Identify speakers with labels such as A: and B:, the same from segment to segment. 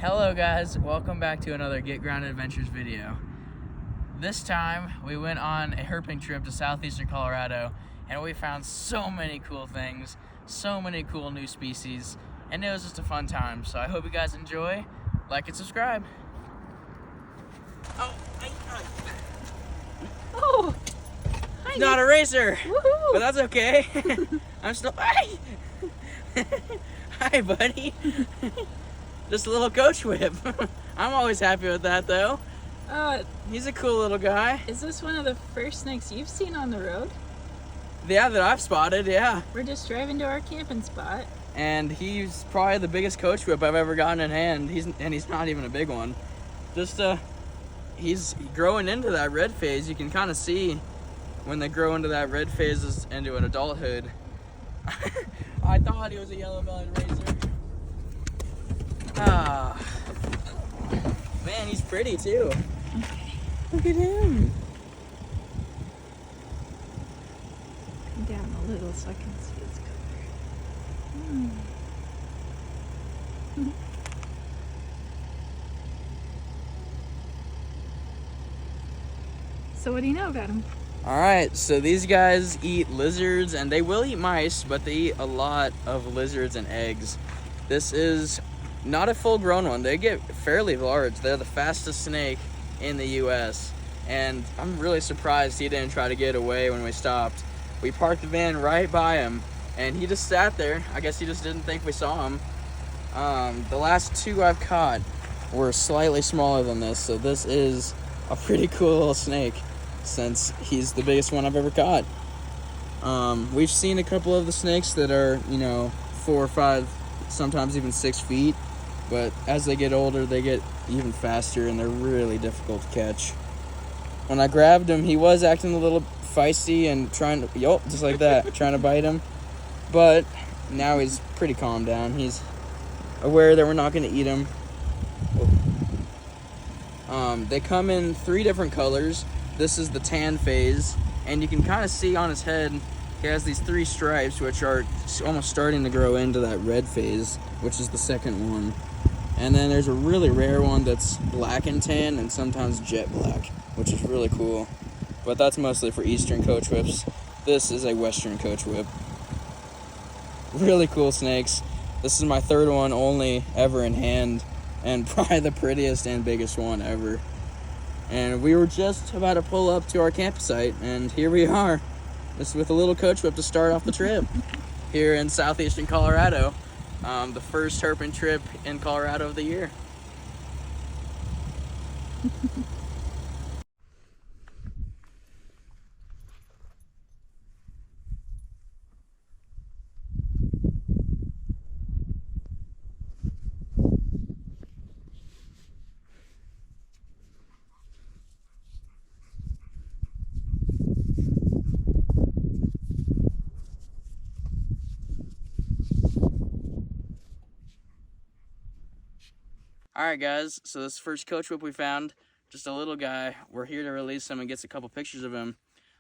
A: Hello guys, welcome back to another Get Grounded Adventures video. This time we went on a herping trip to southeastern Colorado and we found so many cool things, so many cool new species, and it was just a fun time. So I hope you guys enjoy, like and subscribe. Oh,
B: Oh, hi,
A: it's not a racer,
B: woohoo!
A: but that's okay. I'm still, hi, hi buddy. Just a little coach whip. I'm always happy with that though. He's a cool little guy.
B: Is this one of the first snakes you've seen on the road?
A: Yeah, that I've spotted, yeah.
B: We're just driving to our camping spot.
A: And he's probably the biggest coach whip I've ever gotten in hand. He's not even a big one. Just he's growing into that red phase. You can kind of see when they grow into that red phase into an adulthood. I thought he was a yellow-bellied razor. Ah, man, he's pretty too.
B: Okay.
A: Look at him.
B: Come down a little so I can see its color. So what do you know about him?
A: All right, so these guys eat lizards, and they will eat mice, but they eat a lot of lizards and eggs. This is not a full-grown one. They get fairly large. They're the fastest snake in the U.S., and I'm really surprised he didn't try to get away when we stopped. We parked the van right by him, and he just sat there. I guess he just didn't think we saw him. The last two I've caught were slightly smaller than this, so this is a pretty cool little snake, since he's the biggest one I've ever caught. We've seen a couple of the snakes that are, 4 or 5, sometimes even 6 feet, but as they get older, they get even faster and they're really difficult to catch. When I grabbed him, he was acting a little feisty and trying to, just like that, trying to bite him, but now he's pretty calmed down. He's aware that we're not going to eat him. They come in 3 different colors. This is the tan phase, and you can kind of see on his head he has these 3 stripes, which are almost starting to grow into that red phase, which is the second one. And then there's a really rare one that's black and tan and sometimes jet black, which is really cool. But that's mostly for eastern coach whips. This is a western coach whip. Really cool snakes. This is my 3rd one only ever in hand, and probably the prettiest and biggest one ever. And we were just about to pull up to our campsite, and here we are. This is with a little coach whip to start off the trip here in southeastern Colorado. The first herping trip in Colorado of the year. Alright guys, so this first coach whip we found, just a little guy. We're here to release him and get a couple pictures of him.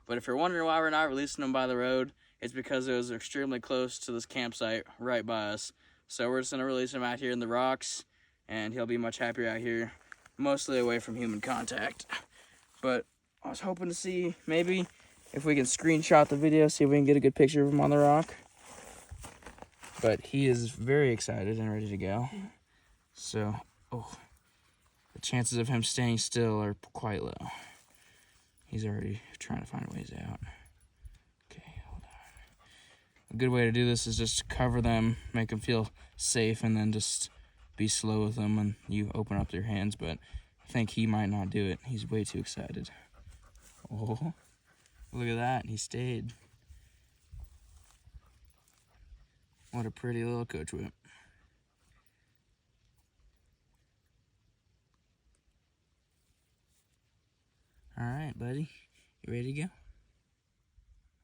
A: But if you're wondering why we're not releasing him by the road, it's because it was extremely close to this campsite right by us. So we're just going to release him out here in the rocks, and he'll be much happier out here, mostly away from human contact. But I was hoping to see maybe if we can screenshot the video, see if we can get a good picture of him on the rock. But he is very excited and ready to go. So, the chances of him staying still are quite low. He's already trying to find ways out. Okay, hold on. A good way to do this is just to cover them, make them feel safe, and then just be slow with them when you open up your hands. But I think he might not do it. He's way too excited. Oh, look at that. He stayed. What a pretty little coach whip. All right, buddy. You ready to go?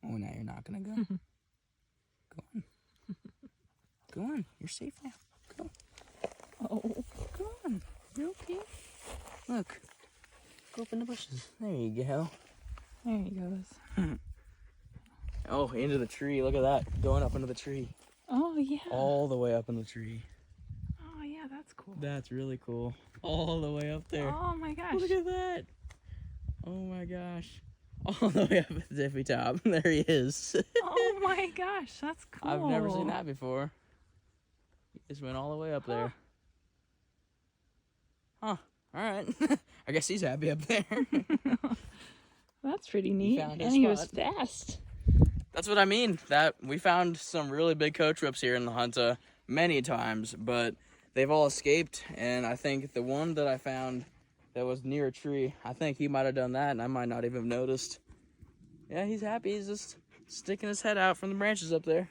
A: Oh, now you're not going to go. Go on. Go on. You're safe now. Go. Oh, go on. You're okay. Look. Go up in the bushes. There you go.
B: There he goes.
A: Oh, into the tree. Look at that. Going up into the tree.
B: Oh, yeah.
A: All the way up in the tree.
B: Oh, yeah. Yeah, that's cool.
A: That's really cool. All the way up there.
B: Oh my gosh.
A: Look at that. Oh my gosh. All the way up at the tippy top. There he is.
B: Oh my gosh, that's cool.
A: I've never seen that before. He just went all the way up there. Huh. Alright. I guess he's happy up there.
B: That's pretty neat.
A: found
B: And
A: his
B: he was
A: spot.
B: fast.
A: That's what I mean. That we found some really big coach whips here in La Junta many times, but they've all escaped. And I think the one that I found that was near a tree, I think he might have done that, and I might not even have noticed. Yeah, he's happy. He's just sticking his head out from the branches up there.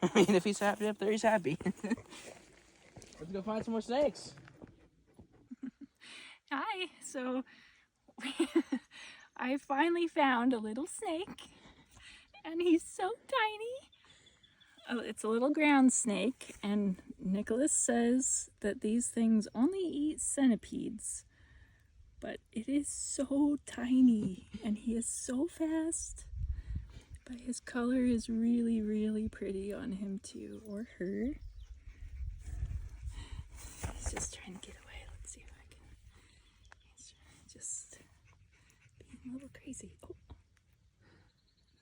A: I mean, if he's happy up there, he's happy. Let's go find some more snakes.
B: Hi. So I finally found a little snake, and he's so tiny. Oh, it's a little ground snake, and Nicholas says that these things only eat centipedes. But it is so tiny, and he is so fast. But his color is really, really pretty on him too, or her. He's just trying to get away. Let's see if I can. He's just being a little crazy.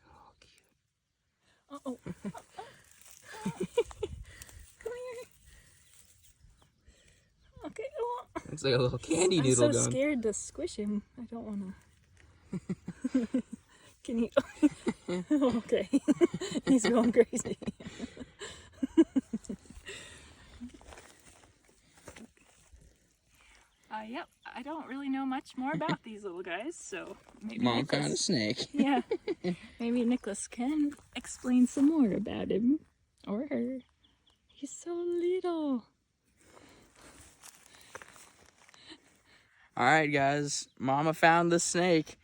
B: Oh, cute. Oh. Come here. Okay. Oh.
A: It's like a little candy
B: I'm
A: noodle
B: so
A: gun.
B: scared to squish him. I don't want to. Can you? Okay. He's going crazy. Yep. I don't really know much more about these little guys, so maybe
A: Mom found a snake.
B: Yeah. Maybe Nicholas can explain some more about him or her. He's so little.
A: All right, guys. Mama found the snake,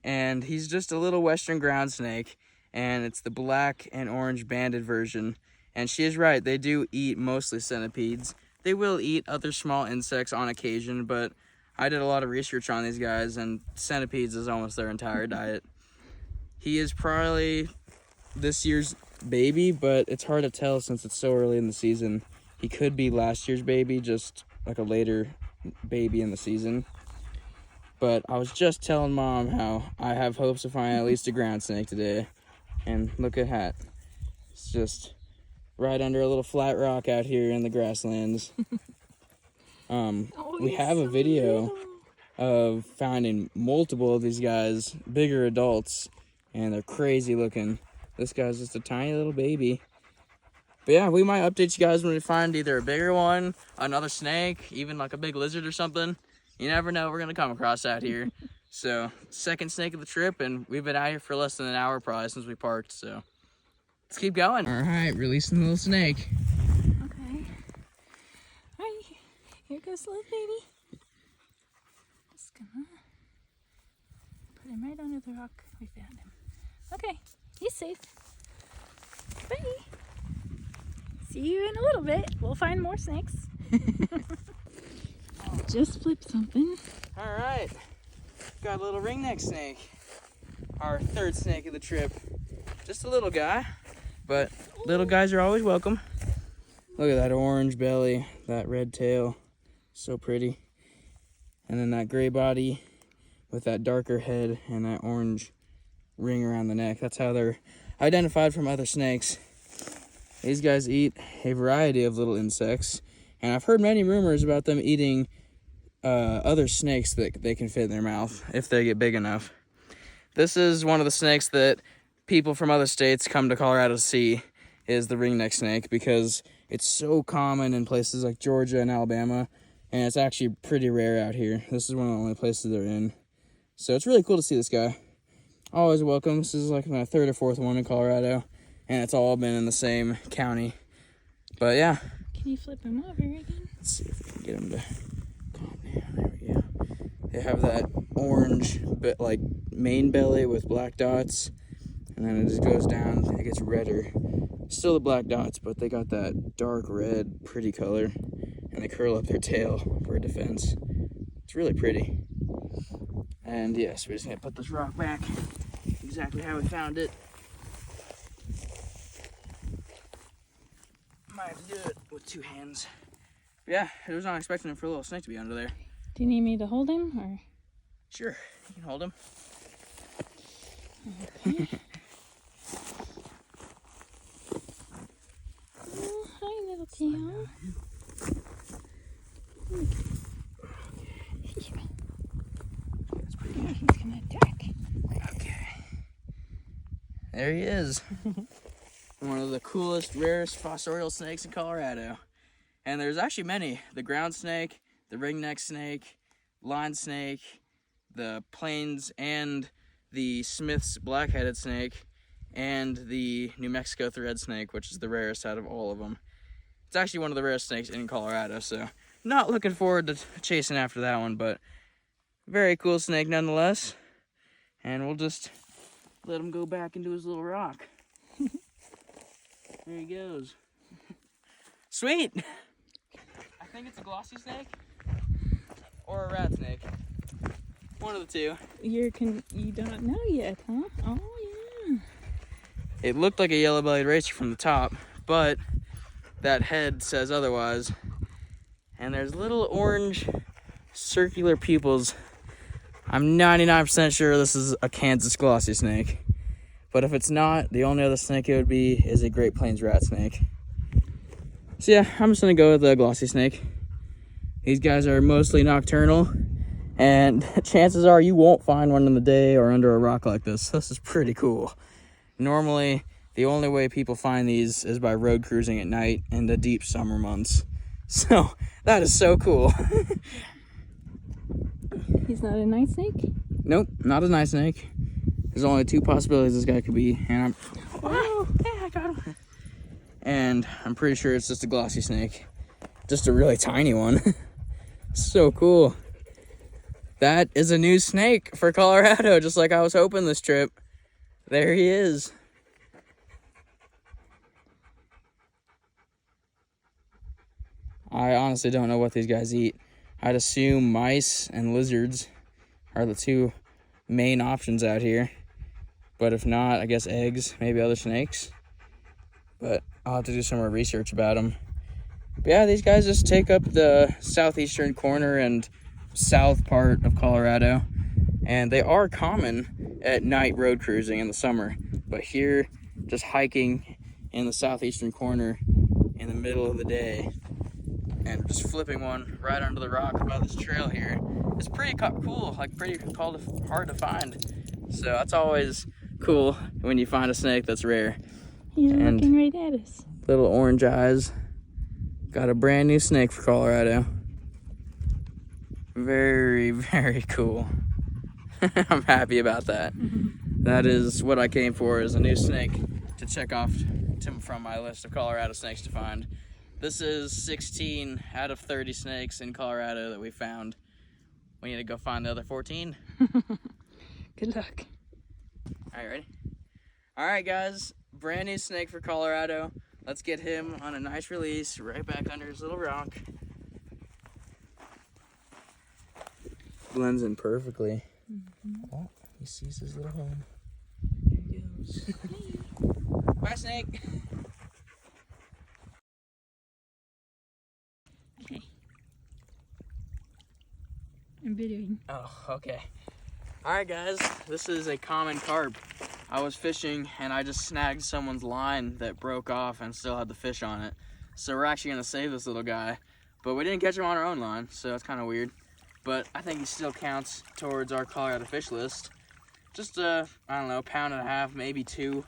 A: and he's just a little western ground snake, and it's the black and orange banded version. And she is right. They do eat mostly centipedes. They will eat other small insects on occasion, but I did a lot of research on these guys, and centipedes is almost their entire diet. He is probably this year's baby, but it's hard to tell since it's so early in the season. He could be last year's baby, just like a later baby in the season. But I was just telling Mom how I have hopes of finding at least a ground snake today. And look at that. It's just right under a little flat rock out here in the grasslands. We have a video of finding multiple of these guys, bigger adults, and they're crazy looking. This guy's just a tiny little baby. But yeah, we might update you guys when we find either a bigger one, another snake, even like a big lizard or something. You never know what we're gonna come across out here. So, second snake of the trip, and we've been out here for less than an hour probably since we parked, so let's keep going. All right, releasing the little snake.
B: Okay. Alright, here goes the little baby. Just gonna put him right under the rock. We found him. Okay, he's safe. Bye. See you in a little bit. We'll find more snakes. Just flipped something.
A: All right, got a little ringneck snake. Our third snake of the trip. Just a little guy, but little guys are always welcome. Look at that orange belly, that red tail, so pretty. And then that gray body with that darker head and that orange ring around the neck. That's how they're identified from other snakes. These guys eat a variety of little insects, and I've heard many rumors about them eating other snakes that they can fit in their mouth if they get big enough. This is one of the snakes that people from other states come to Colorado to see, is the ringneck snake, because it's so common in places like Georgia and Alabama, and it's actually pretty rare out here. This is one of the only places they're in. So it's really cool to see this guy. Always welcome. This is like my third or fourth one in Colorado, and it's all been in the same county. But yeah.
B: Can you flip him over again?
A: Let's see if we can get him to calm down. There we go. They have that orange bit like main belly with black dots, and then it just goes down. It gets redder. Still the black dots, but they got that dark red, pretty color, and they curl up their tail for defense. It's really pretty. And yes, we're just gonna put this rock back exactly how we found it. Might have to do it with two hands. Yeah, I was not expecting for a little snake to be under there.
B: Do you need me to hold him, or?
A: Sure, you can hold him.
B: Okay. Oh, hi, little tail.
A: That's pretty
B: Yeah,
A: good.
B: he's gonna attack.
A: Okay. There he is. One of the coolest, rarest fossorial snakes in Colorado. And there's actually many. The ground snake, the ringneck snake, line snake, the plains and the Smith's black-headed snake, and the New Mexico thread snake, which is the rarest out of all of them. It's actually one of the rarest snakes in Colorado, so not looking forward to chasing after that one, but very cool snake nonetheless. And we'll just let him go back into his little rock. There he goes. Sweet! I think it's a glossy snake or a rat snake. One of the two.
B: You don't know yet, huh? Oh, yeah.
A: It looked like a yellow-bellied racer from the top, but that head says otherwise. And there's little orange circular pupils. I'm 99% sure this is a Kansas glossy snake. But if it's not, the only other snake it would be is a Great Plains rat snake. So yeah, I'm just gonna go with the glossy snake. These guys are mostly nocturnal, and chances are you won't find one in the day or under a rock like this. This is pretty cool. Normally, the only way people find these is by road cruising at night in the deep summer months. So, that is so cool.
B: He's not a night snake?
A: Nope, not a night snake. There's only two possibilities this guy could be, and I got him. And I'm pretty sure it's just a glossy snake. Just a really tiny one. So cool. That is a new snake for Colorado, just like I was hoping this trip. There he is. I honestly don't know what these guys eat. I'd assume mice and lizards are the two main options out here. But if not, I guess eggs, maybe other snakes. But I'll have to do some more research about them. But yeah, these guys just take up the southeastern corner and south part of Colorado. And they are common at night road cruising in the summer. But here, just hiking in the southeastern corner in the middle of the day and just flipping one right onto the rock by this trail here is pretty cool, like pretty hard to find. So that's always cool when you find a snake that's rare.
B: He's looking right at us.
A: Little orange eyes. Got a brand new snake for Colorado. Very, very cool. I'm happy about that. That is what I came for, is a new snake to check off from my list of Colorado snakes to find. This is 16 out of 30 snakes in Colorado that we found. We need to go find the other 14.
B: Good luck.
A: All right, ready? All right, guys. Brand new snake for Colorado. Let's get him on a nice release right back under his little rock. Blends in perfectly. Oh, he sees his little home. There he goes. Bye, snake.
B: Okay. I'm videoing.
A: Oh, okay. All right, guys. This is a common carp. I was fishing and I just snagged someone's line that broke off and still had the fish on it. So we're actually gonna save this little guy, but we didn't catch him on our own line, so it's kind of weird. But I think he still counts towards our Colorado fish list. Just a, I don't know, pound and a half, maybe 2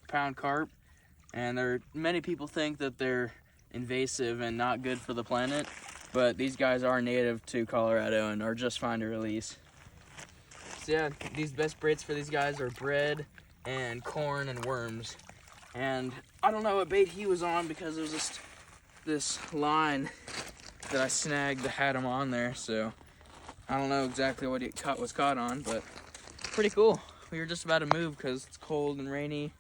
A: pound carp. And many people think that they're invasive and not good for the planet, but these guys are native to Colorado and are just fine to release. So yeah, these best baits for these guys are bread and corn and worms. And I don't know what bait he was on, because it was just this line that I snagged that had him on there. So I don't know exactly what he was caught on, but pretty cool. We were just about to move because it's cold and rainy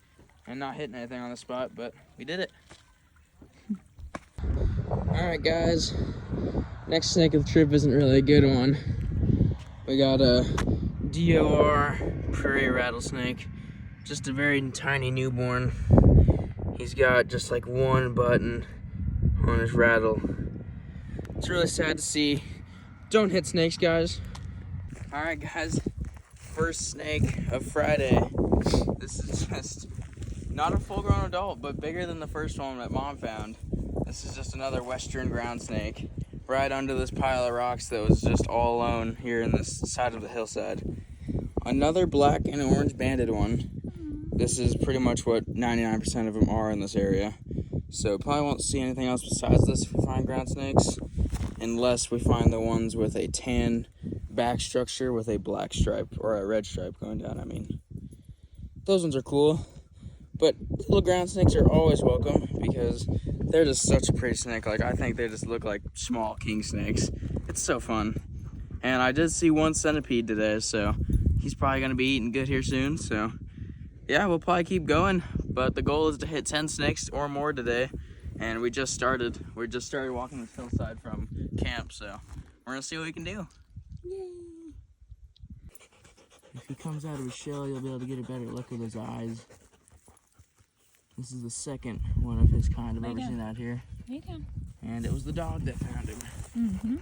A: and not hitting anything on the spot, but we did it. All right, guys. Next snake of the trip isn't really a good one. We got a DOR prairie rattlesnake, just a very tiny newborn. He's got just like one button on his rattle, It's really sad to see. Don't hit snakes, guys. All right, guys. First snake of Friday. This is just not a full-grown adult, but bigger than the first one that Mom found. This is just another western ground snake right under this pile of rocks that was just all alone here in this side of the hillside. Another black and orange banded one. This is pretty much what 99% of them are in this area. So probably won't see anything else besides this if we find ground snakes, unless we find the ones with a tan back structure with a black stripe or a red stripe going down. I mean, those ones are cool, but little ground snakes are always welcome because they're just such a pretty snake. Like, I think they just look like small king snakes. It's so fun. And I did see one centipede today, so he's probably going to be eating good here soon. So yeah, we'll probably keep going, but the goal is to hit 10 snakes or more today. And we just started walking this hillside from camp, so we're gonna see what we can do. Yay! If he comes out of his shell, you'll be able to get a better look at his eyes. This is the second one of his kind I've ever seen out here.
B: Lay down.
A: And it was the dog that found him.
B: Mm-hmm.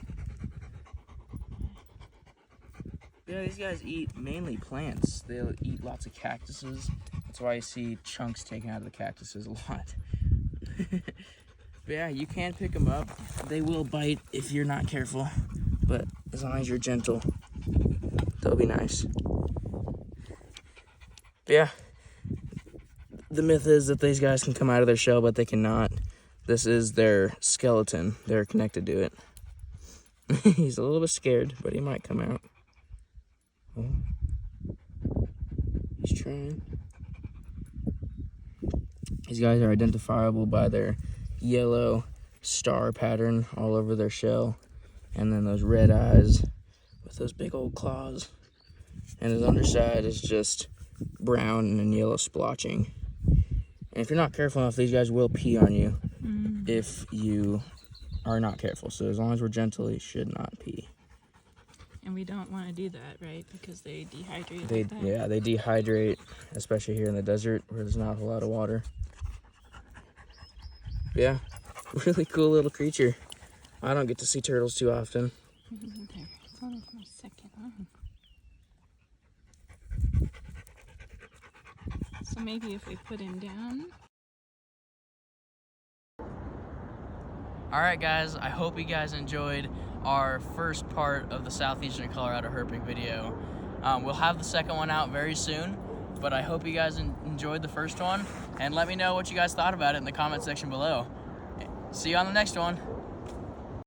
A: Yeah, these guys eat mainly plants. They'll eat lots of cactuses. That's why you see chunks taken out of the cactuses a lot. But yeah, you can pick them up. They will bite if you're not careful, but as long as you're gentle, they'll be nice. But yeah, the myth is that these guys can come out of their shell, but they cannot. This is their skeleton. They're connected to it. He's a little bit scared, but he might come out. Oh. He's trying. These guys are identifiable by their yellow star pattern all over their shell, and then those red eyes with those big old claws. And his underside is just brown and yellow splotching. And if you're not careful enough, these guys will pee on you if you are not careful. So as long as we're gentle, he should not pee.
B: And we don't want to do that, right? Because they dehydrate.
A: Yeah, they dehydrate, especially here in the desert where there's not a lot of water. Yeah, really cool little creature. I don't get to see turtles too often.
B: There, it's almost my second one. So maybe if we put him down.
A: All right, guys, I hope you guys enjoyed our first part of the Southeastern Colorado herping video. We'll have the second one out very soon, but I hope you guys enjoyed the first one, and let me know what you guys thought about it in the comment section below. See you on the next one.